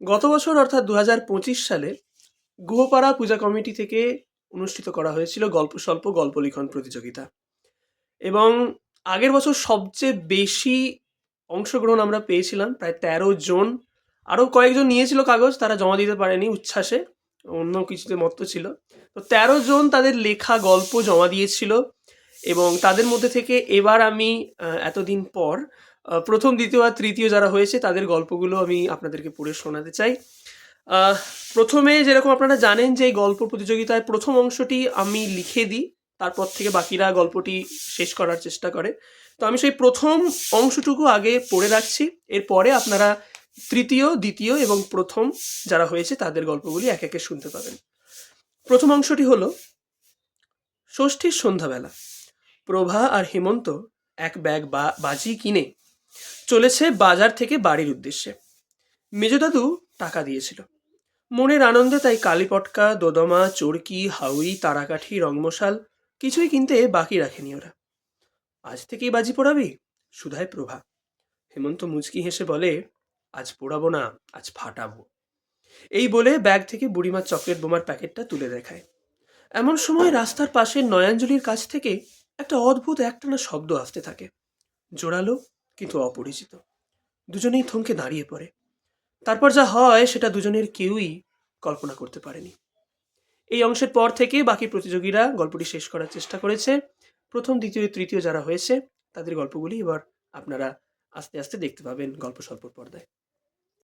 গত বছর অর্থাৎ 2025 সালে গুহপাড়া পূজা কমিটি থেকে অনুষ্ঠিত করা হয়েছিল গল্প স্বল্প গল্প লিখন প্রতিযোগিতা। এবং আগের বছর সবচেয়ে বেশি অংশগ্রহণ আমরা পেয়েছিলাম, প্রায় 13 জন। আরও কয়েকজন নিয়েছিল কাগজ, তারা জমা দিতে পারেনি উচ্ছ্বাসে, অন্য কিছুতে মত্ত ছিল। তো 13 জন তাদের লেখা গল্প জমা দিয়েছিল। এবং তাদের মধ্যে থেকে এবার আমি এতদিন পর প্রথম, দ্বিতীয় আর তৃতীয় যারা হয়েছে তাদের গল্পগুলো আমি আপনাদেরকে পড়ে শোনাতে চাই। প্রথমে যেরকম আপনারা জানেন যে এই গল্প প্রতিযোগিতায় প্রথম অংশটি আমি লিখে দিই, তারপর থেকে বাকিরা গল্পটি শেষ করার চেষ্টা করে। তো আমি সেই প্রথম অংশটুকু আগে পড়ে রাখছি, এরপরে আপনারা তৃতীয়, দ্বিতীয় এবং প্রথম যারা হয়েছে তাদের গল্পগুলি এক একে শুনতে পাবেন। প্রথম অংশটি হলো ষষ্ঠীর সন্ধ্যাবেলা। প্রভা আর হেমন্ত এক ব্যাগ বাজি কিনে চলেছে বাজার থেকে বাড়ির উদ্দেশ্যে। মেজদাদু টাকা দিয়েছিল। মনের আনন্দে তাই কালীপটকা, দোদমা, চরকি, হাউই, তারাকাঠি, রংমশাল কিছুই কিনতে বাকি রাখেনি ওরা। আজ থেকেই বাজি পোড়াবি? সুধায় প্রভা। হেমন্ত মুচকি হেসে বলে, আজ পোড়াবো না, আজ ফাটাবো। এই বলে ব্যাগ থেকে বুড়িমার চকলেট বোমার প্যাকেটটা তুলে দেখায়। এমন সময় রাস্তার পাশে নয়াঞ্জলির কাছ থেকে একটা অদ্ভুত একটানা শব্দ আসতে থাকে, জোরালো কিন্তু অপরিচিত। দুজনেই থমকে দাঁড়িয়ে পড়ে। তারপর যা হয় সেটা দুজনের কেউই কল্পনা করতে পারেনি। এই অংশের পর থেকে বাকি প্রতিযোগীরা গল্পটি শেষ করার চেষ্টা করেছে। প্রথম, দ্বিতীয়, তৃতীয় যারা হয়েছে তাদের গল্পগুলি এবার আপনারা আস্তে আস্তে দেখতে পাবেন গল্প স্বল্প পর্দায়।